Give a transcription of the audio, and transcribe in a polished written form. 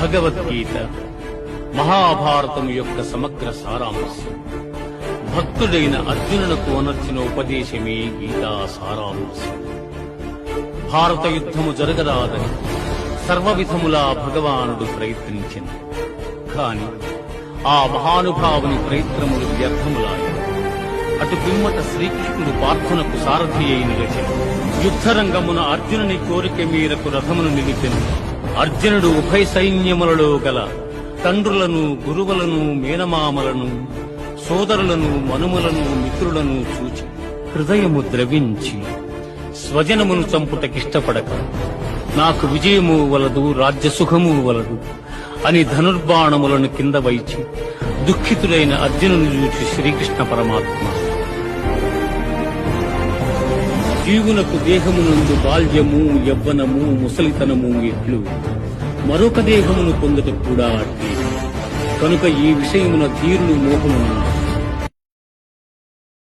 భగవద్గీత మహాభారతం యొక్క సమగ్ర సారాంశం. భక్తుడైన అర్జునునకు అనర్చిన ఉపదేశమే గీతా సారాంశం. భారత యుద్ధము జరగరాదని సర్వవిధములా భగవానుడు ప్రయత్నించింది. కాని ఆ మహానుభావుని ప్రయత్నములు వ్యర్థములాయి. అటు పిమ్మట శ్రీకృష్ణుడు పార్థునకు సారథి అయిన రచన యుద్ధరంగమున అర్జునుని కోరిక మేరకు రథమును నిలిపెను. అర్జునుడు ఉభయ సైన్యములలో గల తండ్రులను, గురువులను, మేనమామలను, సోదరులను, మనుమలను, మిత్రులను చూచి హృదయము ద్రవించి స్వజనమును చంపుటకిష్టపడక నాకు విజయము వలదు, రాజ్యసుఖము వలదు అని ధనుర్బాణములను కింద వైచి దుఃఖితుడైన అర్జునుని చూచి శ్రీకృష్ణ పరమాత్మ, జీవునకు దేహమునందు బాల్యము, యవ్వనము, ముసలితనము ఎట్లు మరొక దేహమును పొందుట కూడా అట్లే. కనుక ఈ విషయమున ధీరులు మోహమును